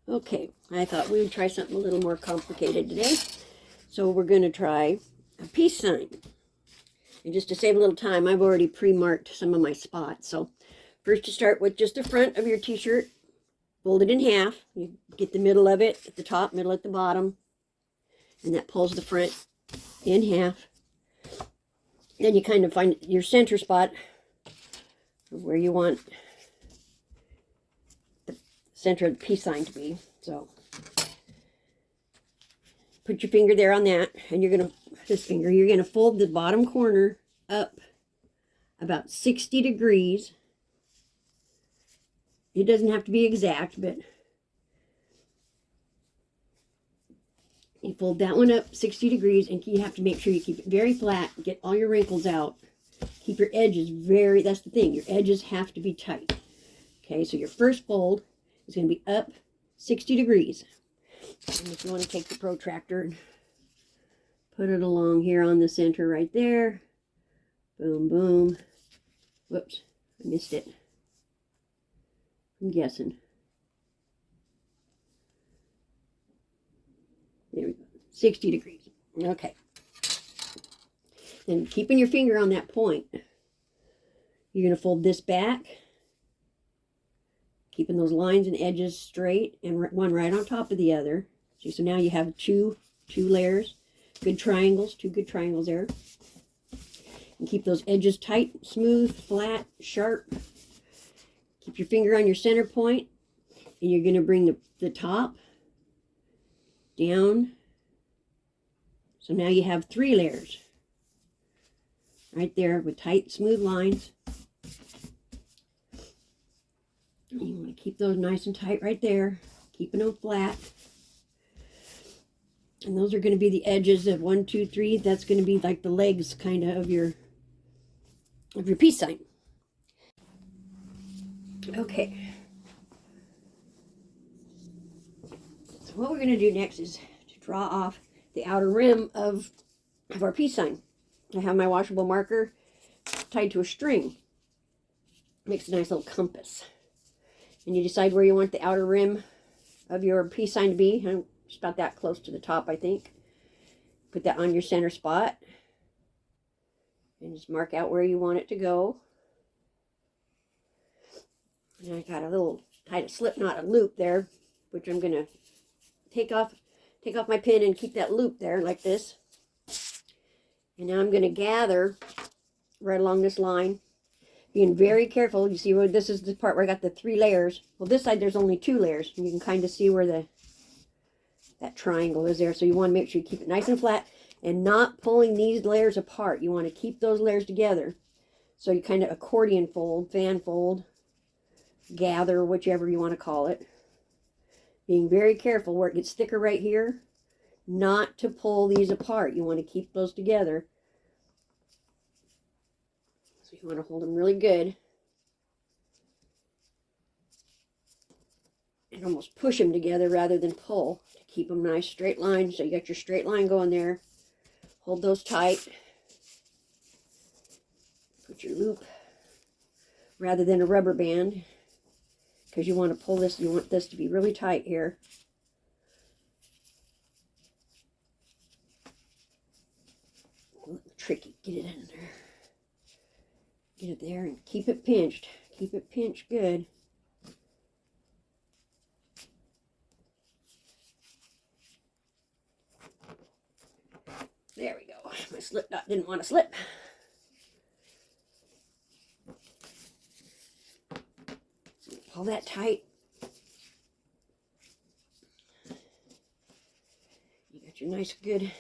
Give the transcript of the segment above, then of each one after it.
Okay, I thought we would try something a little more complicated today. So we're going to try a peace sign. And just to save a little time, I've already pre-marked some of my spots. So first you start with just the front of your t-shirt, fold it in half. You get the middle of it at the top, middle at the bottom, and that pulls the front in half. Then you kind of find your center spot where you want the center of the peace sign to be. So put your finger there on that, and you're going to fold the bottom corner up about 60 degrees. It doesn't have to be exact, but you fold that one up 60 degrees, and you have to make sure you keep it very flat, get all your wrinkles out. Keep your edges that's the thing, your edges have to be tight. Okay, so your first fold is going to be up 60 degrees. And if you want to take the protractor and put it along here on the center right there. Boom, boom. Whoops, I missed it. I'm guessing. There we go, 60 degrees. Okay. Then keeping your finger on that point, you're going to fold this back, keeping those lines and edges straight, and one right on top of the other. See, so now you have two layers, good triangles, two good triangles there. And keep those edges tight, smooth, flat, sharp. Keep your finger on your center point, and you're going to bring the top down. So now you have 3 layers right there with tight, smooth lines. You want to keep those nice and tight right there, keeping them flat. And those are going to be the edges of 1, 2, 3. That's going to be like the legs kind of your peace sign. Okay. So what we're going to do next is to draw off the outer rim of our peace sign. I have my washable marker tied to a string. Makes a nice little compass. And you decide where you want the outer rim of your peace sign to be. I'm just about that close to the top, I think. Put that on your center spot. And just mark out where you want it to go. And I got tied a slip knot, a loop there, which I'm going to take off my pin and keep that loop there like this. And now I'm going to gather right along this line, being very careful. You see where this is the part where I got the 3 layers. Well, this side there's only 2 layers. And you can kind of see where that triangle is there. So you want to make sure you keep it nice and flat and not pulling these layers apart. You want to keep those layers together. So you kind of accordion fold, fan fold, gather, whichever you want to call it. Being very careful where it gets thicker right here, not to pull these apart. You want to keep those together. So you want to hold them really good. And almost push them together rather than pull to keep them nice straight lines. So you got your straight line going there. Hold those tight. Put your loop rather than a rubber band, because you want to pull this, you want this to be really tight here. A little tricky. Get it in there. Get it there and keep it pinched. Keep it pinched good. There we go. My slip knot didn't want to slip. Pull that tight. You got your nice good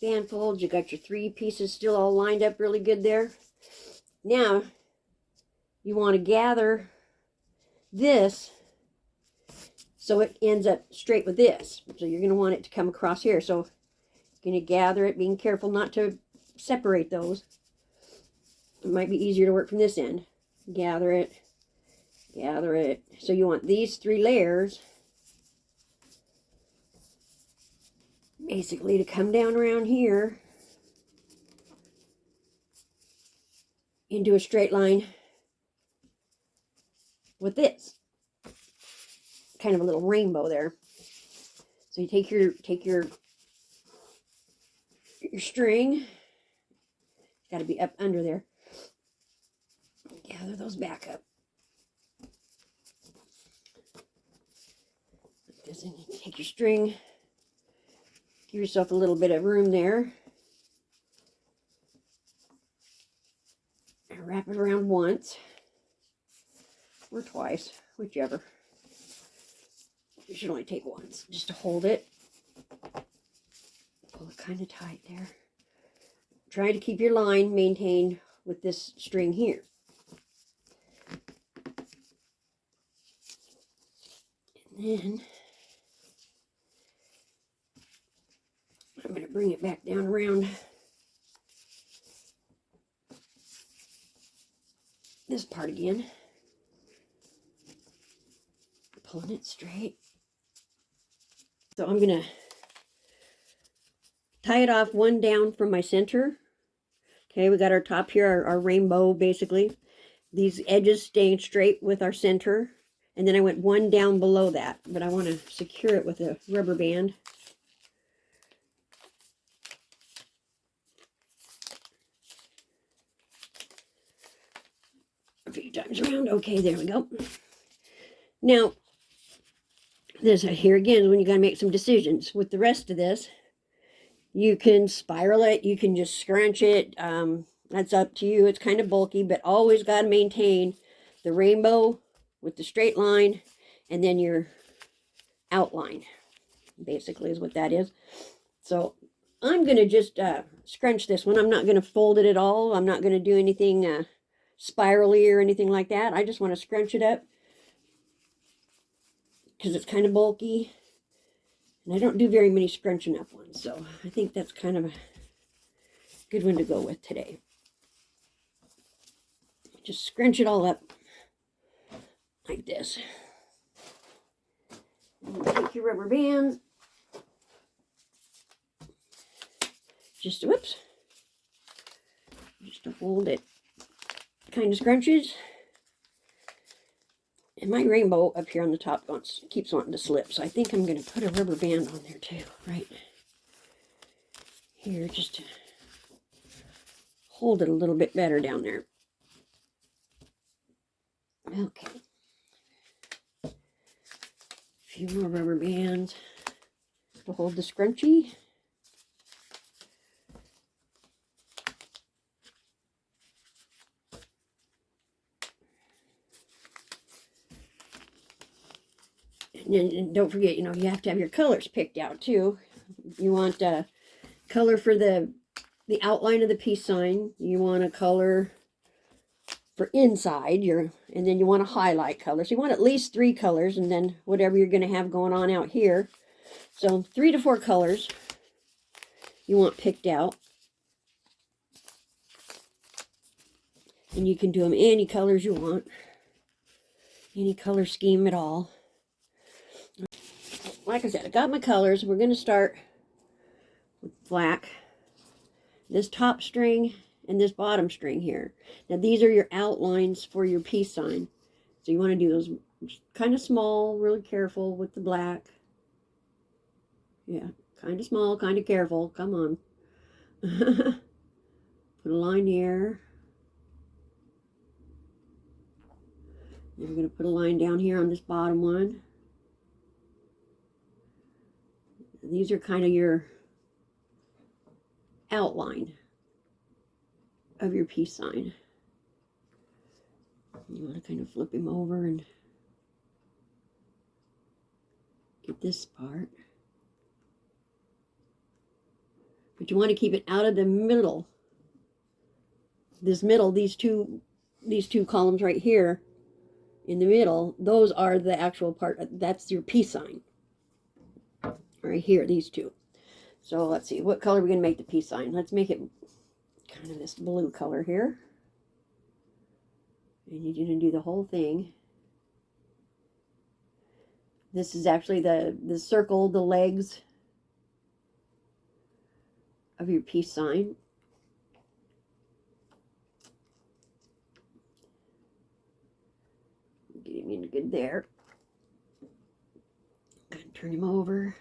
band folds. You got your 3 pieces still all lined up really good there. Now you want to gather this so it ends up straight with this. So you're going to want it to come across here. So you're going to gather it, being careful not to separate those. It might be easier to work from this end. Gather it. Gather it. So you want these 3 layers basically to come down around here into a straight line with this. kind of a little rainbow there. So you take your string. Got to be up under there. Gather those back up. Like this, and take your string. Give yourself a little bit of room there. And wrap it around once or twice, whichever. You should only take once just to hold it. Pull it kind of tight there. Try to keep your line maintained with this string here. And then I'm going to bring it back down around this part again. Pulling it straight. So I'm going to tie it off one down from my center. Okay, we got our top here, our rainbow basically. These edges staying straight with our center. And then I went one down below that, but I want to secure it with a rubber band. A few times around. Okay, there we go. Now, this here again is when you got to make some decisions. With the rest of this, you can spiral it, you can just scrunch it. That's up to you. It's kind of bulky, but always got to maintain the rainbow with the straight line and then your outline, basically is what that is. So I'm going to just scrunch this one. I'm not going to fold it at all. I'm not going to do anything spirally or anything like that. I just want to scrunch it up because it's kind of bulky. And I don't do very many scrunching up ones, so I think that's kind of a good one to go with today. Just scrunch it all up like this. And take your rubber bands. Just, whoops. Just to hold it. Kind of scrunches. And my rainbow up here on the top keeps wanting to slip, so I think I'm going to put a rubber band on there too, right here, just to hold it a little bit better down there. Okay. A few more rubber bands to hold the scrunchie. And don't forget, you know, you have to have your colors picked out too. You want a color for the outline of the peace sign. You want a color for inside and then you want a highlight color. So you want at least 3 colors, and then whatever you're going to have going on out here. So 3 to 4 colors you want picked out. And you can do them any colors you want. Any color scheme at all. Like I said, I got my colors. We're going to start with black. This top string and this bottom string here. Now these are your outlines for your peace sign. So you want to do those kind of small, really careful with the black. Yeah, kind of small, kind of careful. Come on. Put a line here. Then we're going to put a line down here on this bottom one. These are kind of your outline of your peace sign. You want to kind of flip him over and get this part. But you want to keep it out of the middle. This middle, these two columns right here in the middle, those are the actual part. That's your peace sign. Right here, these two. So let's see, what color are we going to make the peace sign? Let's make it kind of this blue color here. And you're going to do the whole thing. This is actually the circle, the legs of your peace sign. Getting in good there. Turn him over.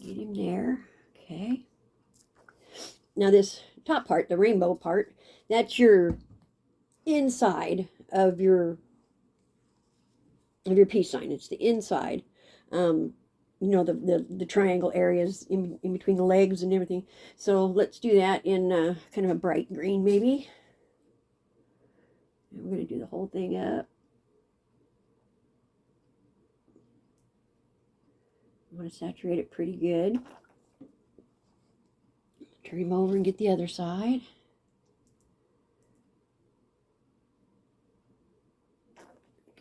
Get him there. Okay. Now this top part, the rainbow part, that's your inside of your peace sign. It's the inside. You know, the triangle areas in between the legs and everything. So let's do that in kind of a bright green maybe. And we're going to do the whole thing up. I want to saturate it pretty good. Turn him over and get the other side.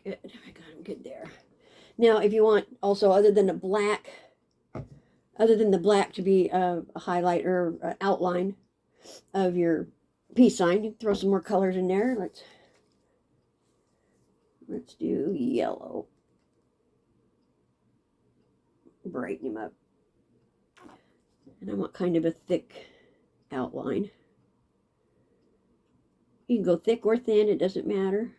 Good. I got him good there. Now, if you want also, other than the black to be a highlight or outline of your peace sign, you can throw some more colors in there. Let's do yellow. Brighten him up. And I want kind of a thick outline. You can go thick or thin, it doesn't matter.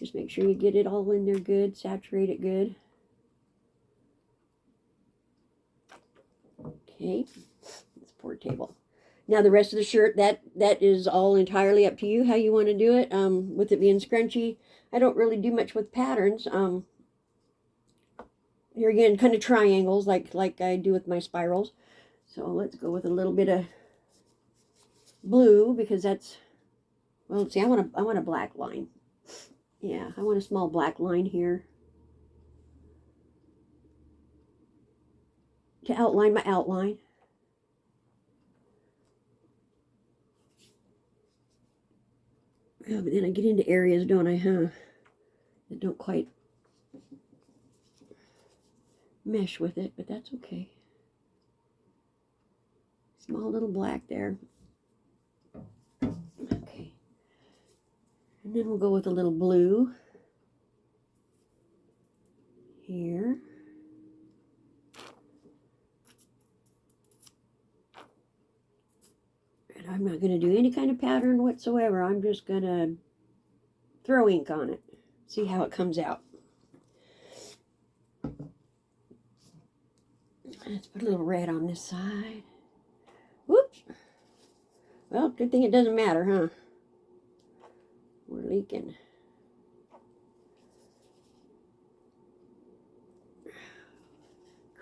Just make sure you get it all in there good, saturate it good. Okay, let's pour table. Now the rest of the shirt, that is all entirely up to you how you want to do it. With it being scrunchy, I don't really do much with patterns. Here again, kind of triangles like I do with my spirals. So let's go with a little bit of blue because that's, well, see, I want a black line. Yeah, I want a small black line here to outline my outline. Yeah, but then I get into areas, don't I, that don't quite mesh with it, but that's okay. Small little black there. Okay. And then we'll go with a little blue here. And I'm not going to do any kind of pattern whatsoever. I'm just going to throw ink on it. See how it comes out. Let's put a little red on this side. Whoops. Well, good thing it doesn't matter, huh? We're leaking.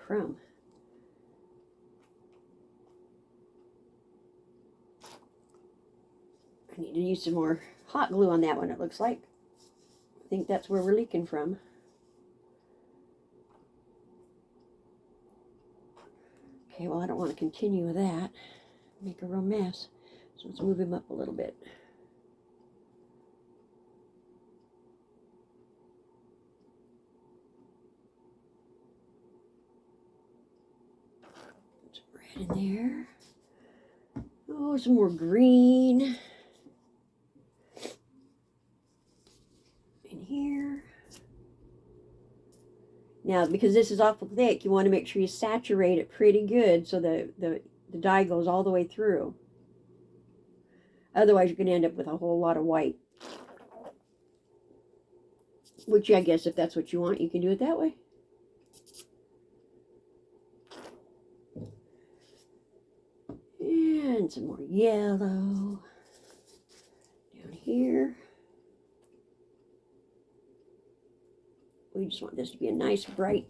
Crumb. I need to use some more hot glue on that one, it looks like. I think that's where we're leaking from. Okay, well, I don't want to continue with that. Make a real mess. So let's move him up a little bit. Some red in there. Oh, some more green. In here. Now, because this is awful thick, you want to make sure you saturate it pretty good so the dye goes all the way through. Otherwise, you're going to end up with a whole lot of white. Which, I guess, if that's what you want, you can do it that way. And some more yellow down here. We just want this to be a nice, bright,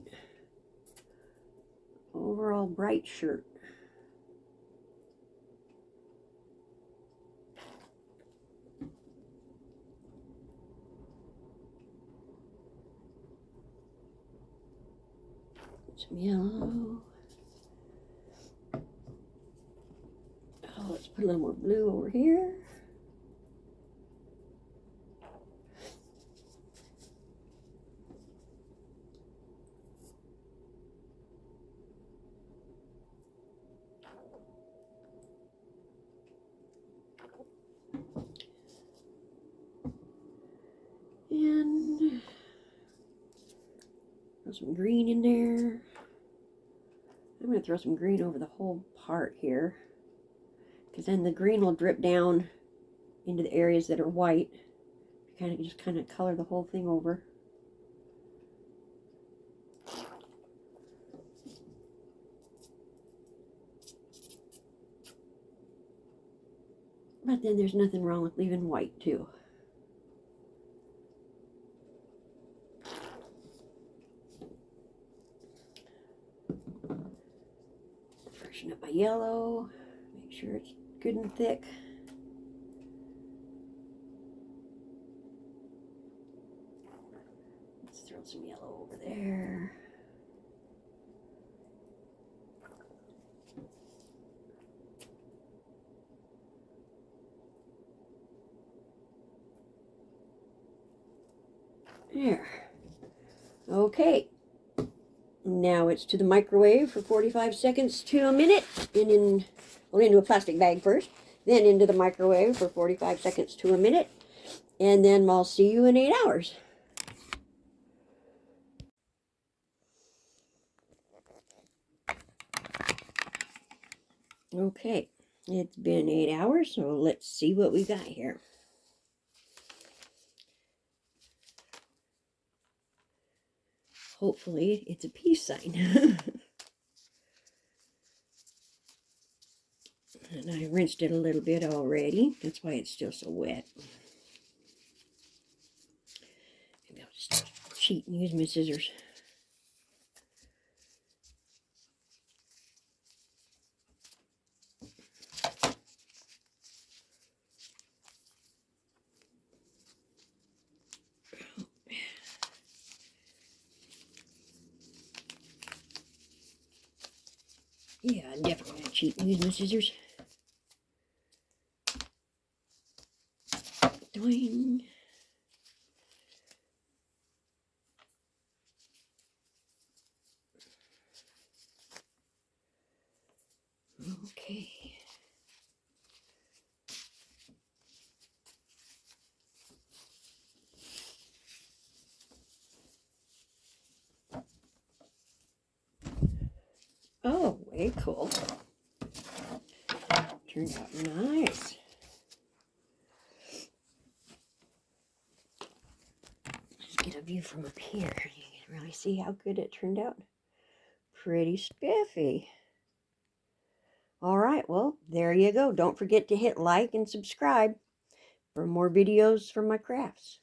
overall bright shirt. Some yellow. Oh, let's put a little more blue over here. And throw some green in there. I'm going to throw some green over the whole part here, because then the green will drip down into the areas that are white. Just kind of color the whole thing over. But then there's nothing wrong with leaving white too. Freshen up my yellow. Make sure it's good and thick. Let's throw some yellow over there. There. Okay. Now it's to the microwave for 45 seconds to a minute. And into a plastic bag first. Then into the microwave for 45 seconds to a minute. And then I'll see you in 8 hours. Okay. It's been 8 hours, so let's see what we got here. Hopefully it's a peace sign. And I rinsed it a little bit already. That's why it's still so wet. Maybe I'll just cheat and use my scissors. Yeah, I'm definitely going to cheat and use my scissors. Doing. Okay. Oh, way cool. Turned out nice. Let's get a view from up here. You can really see how good it turned out. Pretty spiffy. All right, well, there you go. Don't forget to hit like and subscribe for more videos from my crafts.